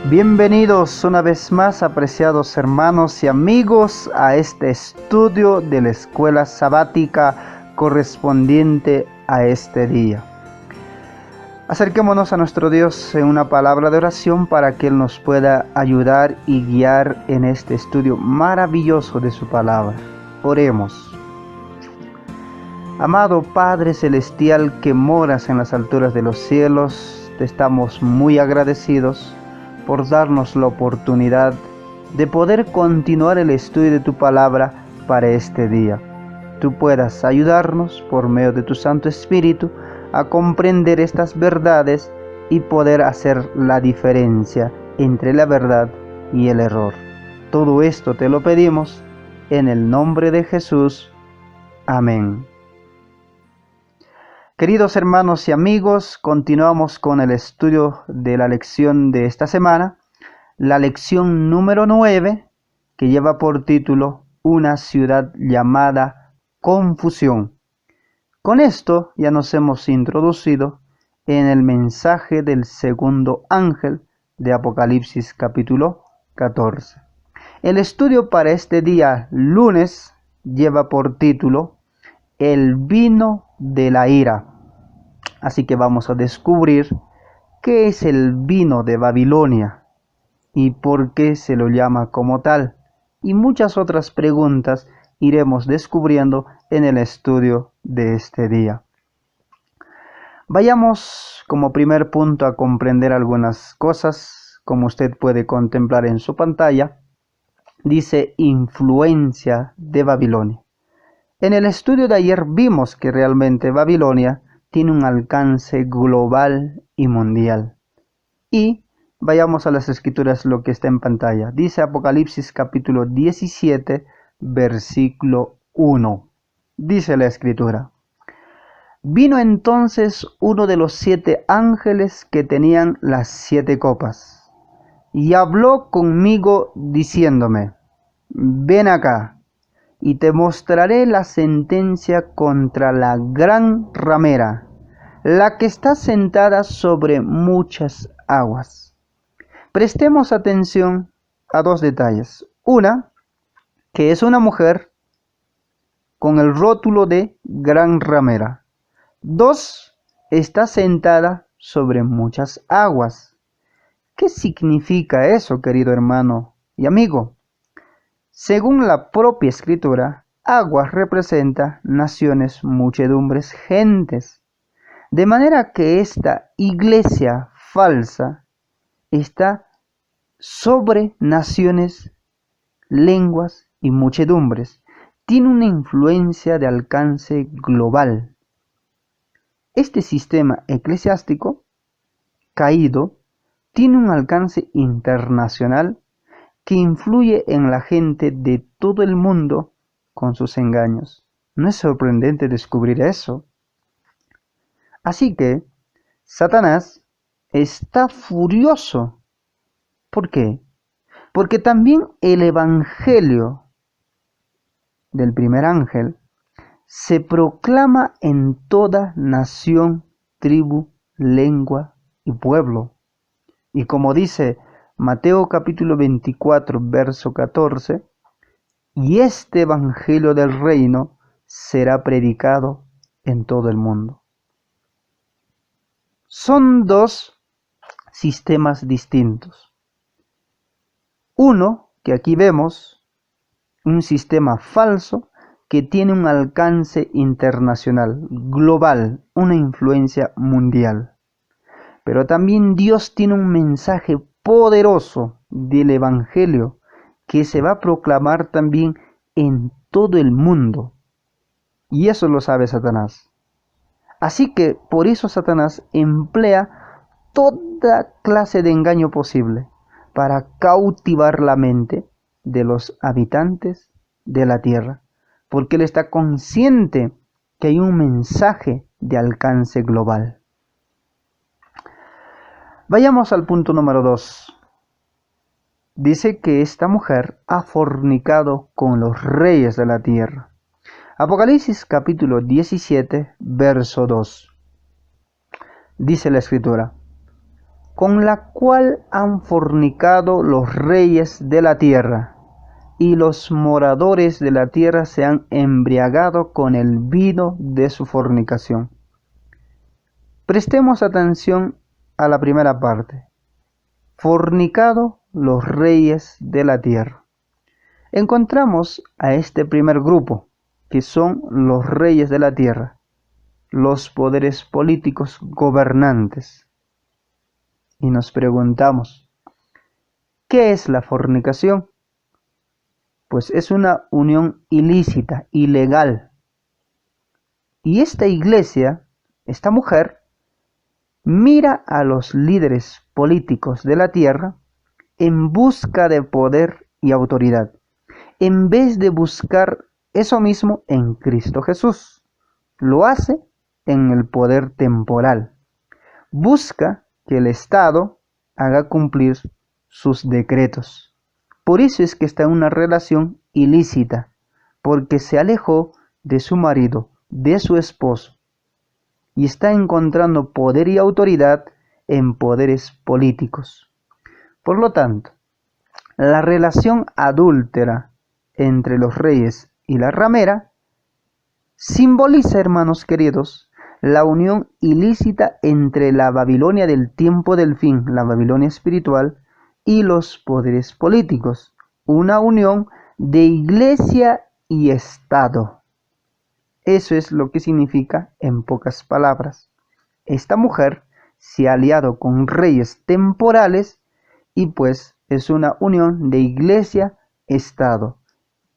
Bienvenidos una vez más, apreciados hermanos y amigos, a este estudio de la escuela sabática correspondiente a este día. Acerquémonos a nuestro Dios en una palabra de oración para que Él nos pueda ayudar y guiar en este estudio maravilloso de su palabra. Oremos. Amado Padre Celestial que moras en las alturas de los cielos, te estamos muy agradecidos por darnos la oportunidad de poder continuar el estudio de tu palabra para este día. Tú puedas ayudarnos por medio de tu Santo Espíritu a comprender estas verdades y poder hacer la diferencia entre la verdad y el error. Todo esto te lo pedimos en el nombre de Jesús. Amén. Queridos hermanos y amigos, continuamos con el estudio de la lección de esta semana, la lección número 9, que lleva por título Una ciudad llamada Confusión. Con esto ya nos hemos introducido en el mensaje del segundo ángel de Apocalipsis capítulo 14. El estudio para este día lunes lleva por título El vino de la ira. Así que vamos a descubrir qué es el vino de Babilonia y por qué se lo llama como tal. Y muchas otras preguntas iremos descubriendo en el estudio de este día. Vayamos como primer punto a comprender algunas cosas, como usted puede contemplar en su pantalla. Dice influencia de Babilonia. En el estudio de ayer vimos que realmente Babilonia tiene un alcance global y mundial. Y vayamos a las escrituras, lo que está en pantalla. Dice Apocalipsis capítulo 17, versículo 1. Dice la escritura: Vino entonces uno de los 7 ángeles que tenían las 7 copas, y habló conmigo diciéndome: Ven acá, y te mostraré la sentencia contra la gran ramera, la que está sentada sobre muchas aguas. Prestemos atención a 2 detalles. Una, que es una mujer con el rótulo de gran ramera. 2, está sentada sobre muchas aguas. ¿Qué significa eso, querido hermano y amigo? Según la propia escritura, aguas representa naciones, muchedumbres, gentes. De manera que esta iglesia falsa está sobre naciones, lenguas y muchedumbres. Tiene una influencia de alcance global. Este sistema eclesiástico caído tiene un alcance internacional que influye en la gente de todo el mundo con sus engaños. ¿No es sorprendente descubrir eso? Así que Satanás está furioso. ¿Por qué? Porque también el evangelio del primer ángel se proclama en toda nación, tribu, lengua y pueblo. Y como dice Mateo capítulo 24, verso 14, y este evangelio del reino será predicado en todo el mundo. Son 2 sistemas distintos. Uno, que aquí vemos, un sistema falso que tiene un alcance internacional, global, una influencia mundial. Pero también Dios tiene un mensaje poderoso del Evangelio que se va a proclamar también en todo el mundo. Y eso lo sabe Satanás. Así que por eso Satanás emplea toda clase de engaño posible para cautivar la mente de los habitantes de la tierra, porque él está consciente que hay un mensaje de alcance global. Vayamos al punto número 2. Dice que esta mujer ha fornicado con los reyes de la tierra. Apocalipsis capítulo 17, verso 2. Dice la escritura: con la cual han fornicado los reyes de la tierra, y los moradores de la tierra se han embriagado con el vino de su fornicación. Prestemos atención a la primera parte. Fornicado los reyes de la tierra. Encontramos a este primer grupo, que son los reyes de la tierra, los poderes políticos gobernantes. Y nos preguntamos, ¿qué es la fornicación? Pues es una unión ilícita, ilegal. Y esta iglesia, esta mujer, mira a los líderes políticos de la tierra en busca de poder y autoridad, en vez de buscar eso mismo en Cristo Jesús. Lo hace en el poder temporal. Busca que el Estado haga cumplir sus decretos. Por eso es que está en una relación ilícita, porque se alejó de su marido, de su esposo, y está encontrando poder y autoridad en poderes políticos. Por lo tanto, la relación adúltera entre los reyes y la ramera simboliza, hermanos queridos, la unión ilícita entre la Babilonia del tiempo del fin, la Babilonia espiritual, y los poderes políticos, una unión de iglesia y Estado. Eso es lo que significa en pocas palabras. Esta mujer se ha aliado con reyes temporales y pues es una unión de iglesia-Estado.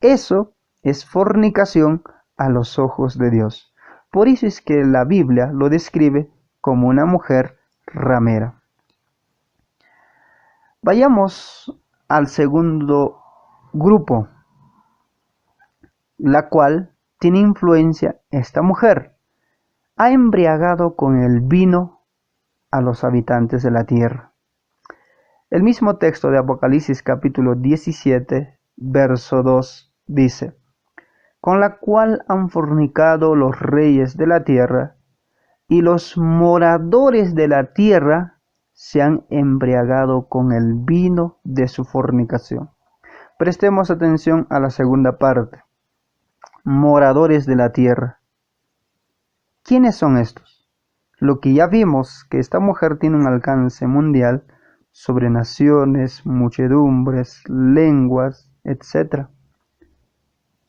Eso es fornicación a los ojos de Dios. Por eso es que la Biblia lo describe como una mujer ramera. Vayamos al segundo grupo, la cual tiene influencia esta mujer. Ha embriagado con el vino a los habitantes de la tierra. El mismo texto de Apocalipsis capítulo 17, verso 2 dice: con la cual han fornicado los reyes de la tierra, y los moradores de la tierra se han embriagado con el vino de su fornicación. Prestemos atención a la segunda parte. Moradores de la tierra. ¿Quiénes son estos? Lo que ya vimos, que esta mujer tiene un alcance mundial sobre naciones, muchedumbres, lenguas, etc.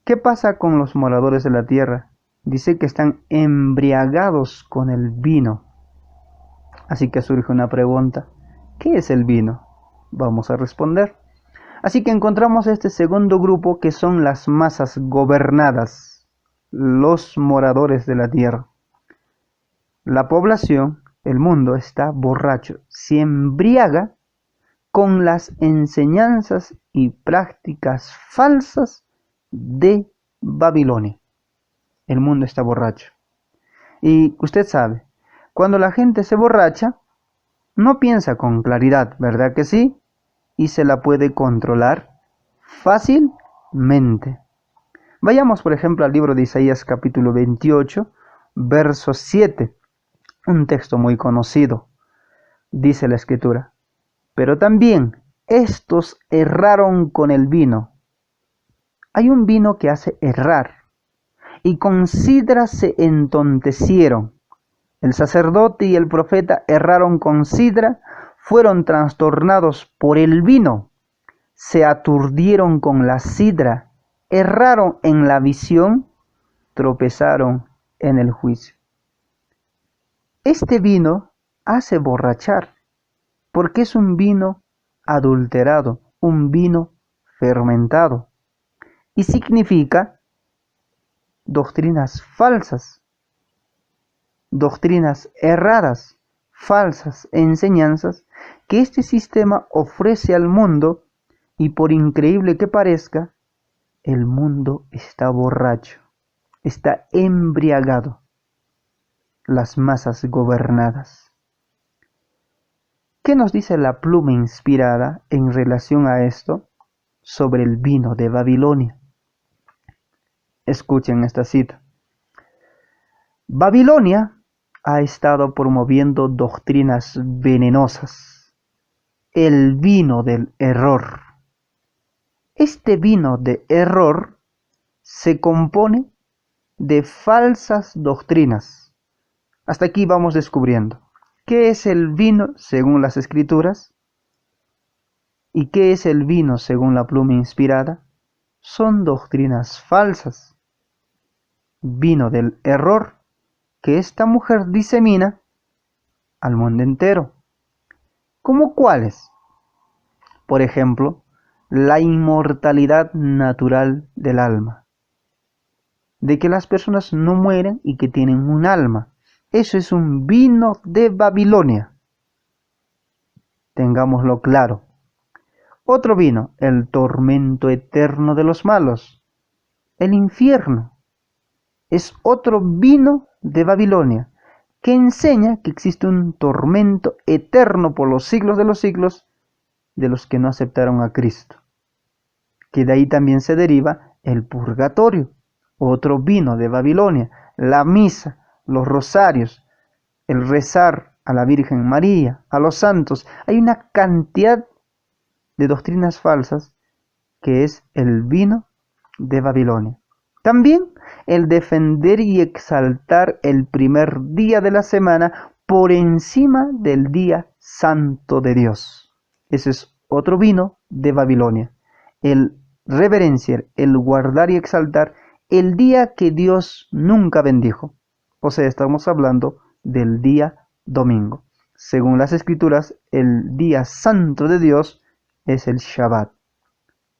¿Qué pasa con los moradores de la tierra? Dice que están embriagados con el vino. Así que surge una pregunta. ¿Qué es el vino? Vamos a responder. Así que encontramos este segundo grupo, que son las masas gobernadas, los moradores de la tierra. La población, el mundo, está borracho, se embriaga con las enseñanzas y prácticas falsas de Babilonia. El mundo está borracho. Y usted sabe, cuando la gente se borracha, no piensa con claridad, ¿verdad que sí? Y se la puede controlar fácilmente. Vayamos, por ejemplo, al libro de Isaías capítulo 28, verso 7. Un texto muy conocido. Dice la Escritura: pero también estos erraron con el vino. Hay un vino que hace errar, y con sidra se entontecieron. El sacerdote y el profeta erraron con sidra, fueron trastornados por el vino, se aturdieron con la sidra, erraron en la visión, tropezaron en el juicio. Este vino hace borrachar, porque es un vino adulterado, un vino fermentado, y significa doctrinas falsas, doctrinas erradas, falsas enseñanzas que este sistema ofrece al mundo, y por increíble que parezca, el mundo está borracho, está embriagado, las masas gobernadas. ¿Qué nos dice la pluma inspirada en relación a esto sobre el vino de Babilonia? Escuchen esta cita. Babilonia ha estado promoviendo doctrinas venenosas, el vino del error. Este vino de error se compone de falsas doctrinas. Hasta aquí vamos descubriendo qué es el vino según las Escrituras y qué es el vino según la pluma inspirada. Son doctrinas falsas. Vino del error que esta mujer disemina al mundo entero. ¿Cómo cuáles? Por ejemplo, la inmortalidad natural del alma. De que las personas no mueren y que tienen un alma. Eso es un vino de Babilonia. Tengámoslo claro. Otro vino, el tormento eterno de los malos. El infierno. Es otro vino de Babilonia que enseña que existe un tormento eterno por los siglos de los que no aceptaron a Cristo. Que de ahí también se deriva el purgatorio, otro vino de Babilonia, la misa, los rosarios, el rezar a la Virgen María, a los santos. Hay una cantidad de doctrinas falsas que es el vino de Babilonia. También el defender y exaltar el primer día de la semana por encima del día santo de Dios. Ese es otro vino de Babilonia. El reverenciar, el guardar y exaltar el día que Dios nunca bendijo. O sea, estamos hablando del día domingo. Según las Escrituras, el día santo de Dios es el Shabbat.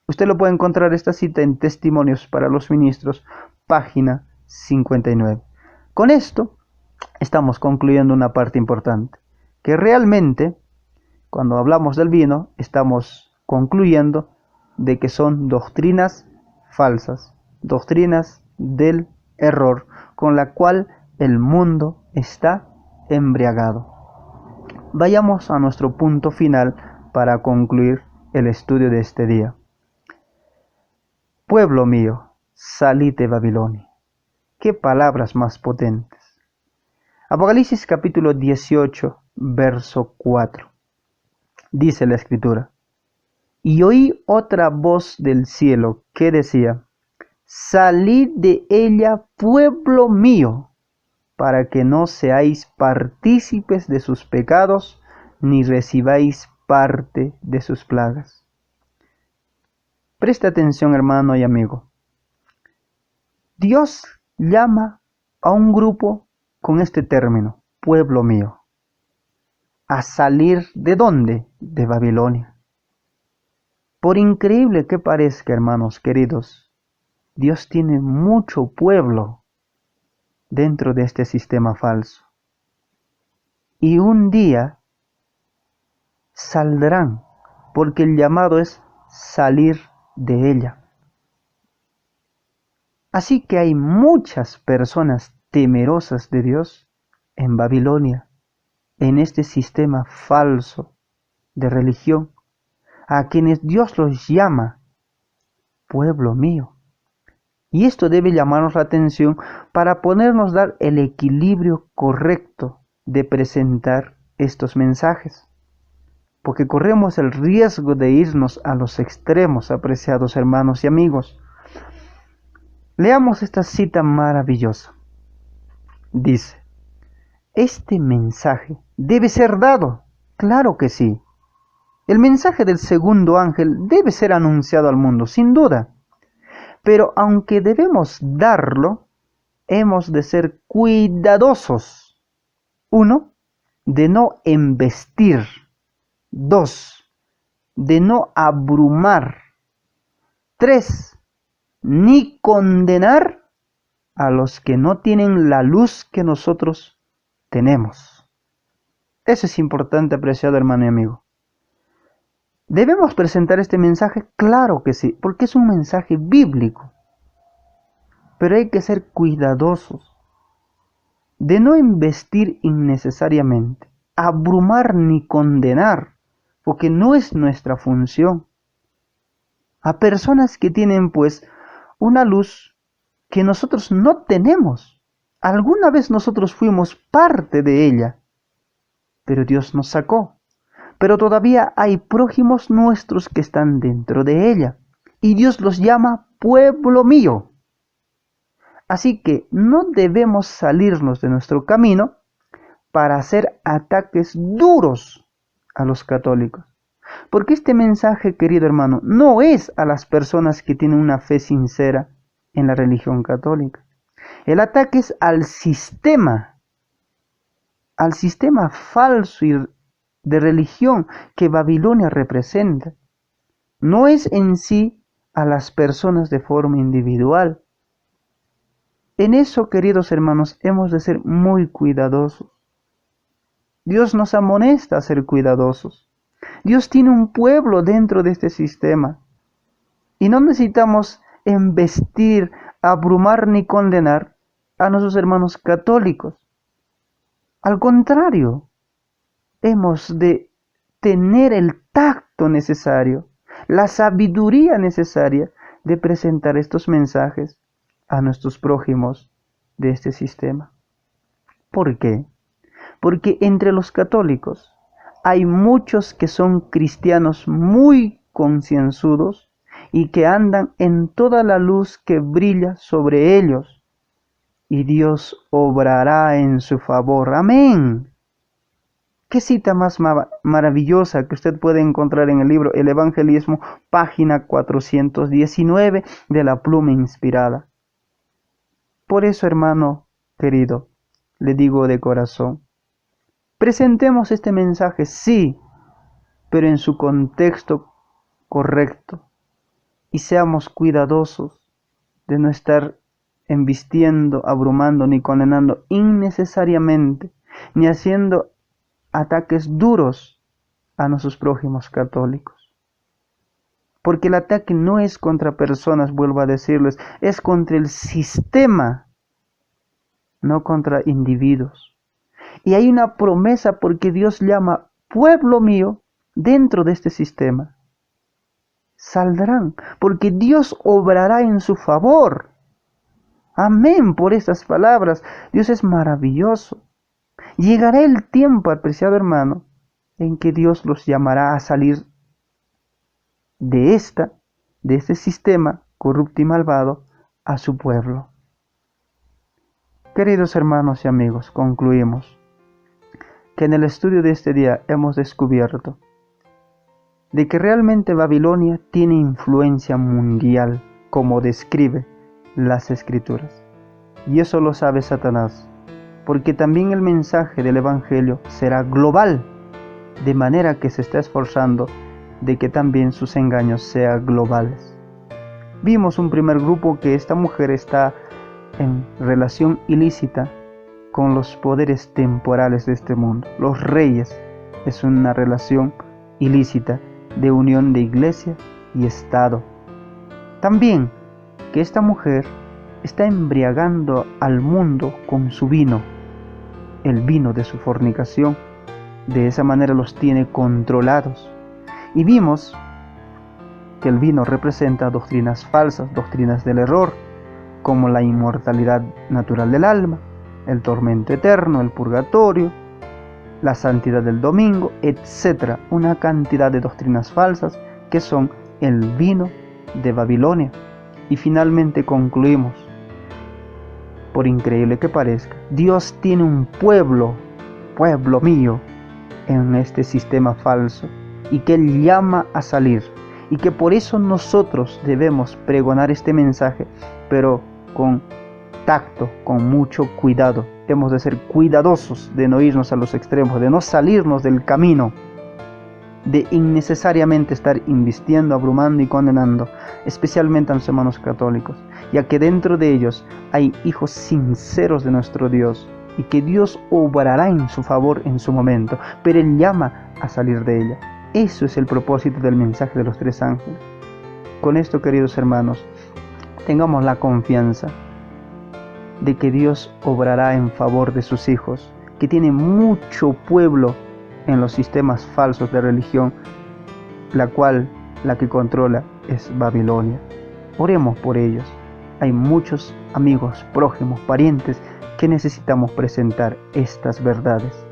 Usted lo puede encontrar esta cita en Testimonios para los Ministros, página 59. Con esto estamos concluyendo una parte importante, que realmente cuando hablamos del vino estamos concluyendo de que son doctrinas falsas, doctrinas del error, con la cual el mundo está embriagado. Vayamos a nuestro punto final para concluir el estudio de este día. Pueblo mío, salid de Babilonia. Qué palabras más potentes. Apocalipsis capítulo 18, verso 4. Dice la Escritura: y oí otra voz del cielo que decía: salid de ella, pueblo mío, para que no seáis partícipes de sus pecados, ni recibáis parte de sus plagas. Presta atención, hermano y amigo. Dios llama a un grupo con este término, pueblo mío, a salir ¿de dónde? De Babilonia. Por increíble que parezca, hermanos queridos, Dios tiene mucho pueblo dentro de este sistema falso. Y un día saldrán, porque el llamado es salir de ella. Así que hay muchas personas temerosas de Dios en Babilonia, en este sistema falso de religión, a quienes Dios los llama pueblo mío. Y esto debe llamarnos la atención para podernos dar el equilibrio correcto de presentar estos mensajes. Porque corremos el riesgo de irnos a los extremos, apreciados hermanos y amigos. Leamos esta cita maravillosa. Dice: este mensaje debe ser dado. Claro que sí. El mensaje del segundo ángel debe ser anunciado al mundo, sin duda. Pero aunque debemos darlo, hemos de ser cuidadosos. 1, de no embestir. 2, de no abrumar. 3, ni condenar a los que no tienen la luz que nosotros tenemos. Eso es importante, apreciado hermano y amigo. ¿Debemos presentar este mensaje? Claro que sí, porque es un mensaje bíblico. Pero hay que ser cuidadosos de no embestir innecesariamente, abrumar ni condenar, porque no es nuestra función. A personas que tienen pues una luz que nosotros no tenemos. Alguna vez nosotros fuimos parte de ella, pero Dios nos sacó. pero todavía hay prójimos nuestros que están dentro de ella, y Dios los llama pueblo mío. Así que no debemos salirnos de nuestro camino para hacer ataques duros a los católicos. Porque este mensaje, querido hermano, no es a las personas que tienen una fe sincera en la religión católica. El ataque es al sistema falso de religión que Babilonia representa. No es en sí a las personas de forma individual. En eso, queridos hermanos, hemos de ser muy cuidadosos. Dios nos amonesta a ser cuidadosos. Dios tiene un pueblo dentro de este sistema. Y no necesitamos embestir, abrumar ni condenar a nuestros hermanos católicos. Al contrario, hemos de tener el tacto necesario, la sabiduría necesaria de presentar estos mensajes a nuestros prójimos de este sistema. ¿Por qué? Porque entre los católicos hay muchos que son cristianos muy concienzudos y que andan en toda la luz que brilla sobre ellos, y Dios obrará en su favor. Amén. ¿Qué cita más maravillosa que usted puede encontrar en el libro El Evangelismo, página 419 de la Pluma Inspirada? Por eso, hermano querido, le digo de corazón, presentemos este mensaje, sí, pero en su contexto correcto, y seamos cuidadosos de no estar embistiendo, abrumando ni condenando innecesariamente, ni haciendo ataques duros a nuestros prójimos católicos. Porque el ataque no es contra personas, vuelvo a decirles, es contra el sistema, no contra individuos. Y hay una promesa porque Dios llama pueblo mío dentro de este sistema. Saldrán, porque Dios obrará en su favor. Amén por estas palabras. Dios es maravilloso. Llegará el tiempo, apreciado hermano, en que Dios los llamará a salir de este sistema corrupto y malvado a su pueblo. Queridos hermanos y amigos, concluimos que en el estudio de este día hemos descubierto de que realmente Babilonia tiene influencia mundial, como describe las Escrituras. Y eso lo sabe Satanás, porque también el mensaje del Evangelio será global, de manera que se está esforzando de que también sus engaños sean globales. Vimos un primer grupo que esta mujer está en relación ilícita con los poderes temporales de este mundo. Los reyes es una relación ilícita de unión de iglesia y Estado. También que esta mujer está embriagando al mundo con su vino, el vino de su fornicación. De esa manera los tiene controlados. Y vimos que el vino representa doctrinas falsas, doctrinas del error, como la inmortalidad natural del alma, el tormento eterno, el purgatorio, la santidad del domingo, etc. Una cantidad de doctrinas falsas que son el vino de Babilonia. Y finalmente concluimos, por increíble que parezca, Dios tiene un pueblo mío, en este sistema falso, y que Él llama a salir, y que por eso nosotros debemos pregonar este mensaje, pero con tacto, con mucho cuidado. Hemos de ser cuidadosos de no irnos a los extremos, de no salirnos del camino, de innecesariamente estar invistiendo, abrumando y condenando, especialmente a los hermanos católicos, ya que dentro de ellos hay hijos sinceros de nuestro Dios, y que Dios obrará en su favor en su momento, pero Él llama a salir de ella. Eso es el propósito del mensaje de los tres ángeles. Con esto, queridos hermanos, tengamos la confianza de que Dios obrará en favor de sus hijos, que tiene mucho pueblo en los sistemas falsos de religión, la que controla es Babilonia. Oremos por ellos. Hay muchos amigos, prójimos, parientes que necesitamos presentar estas verdades.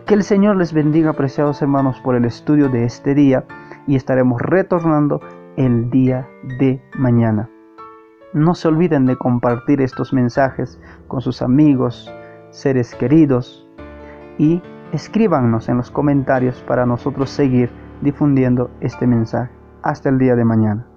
Que el Señor les bendiga, apreciados hermanos, por el estudio de este día, y estaremos retornando el día de mañana. No se olviden de compartir estos mensajes con sus amigos, seres queridos, y escríbanos en los comentarios para nosotros seguir difundiendo este mensaje. Hasta el día de mañana.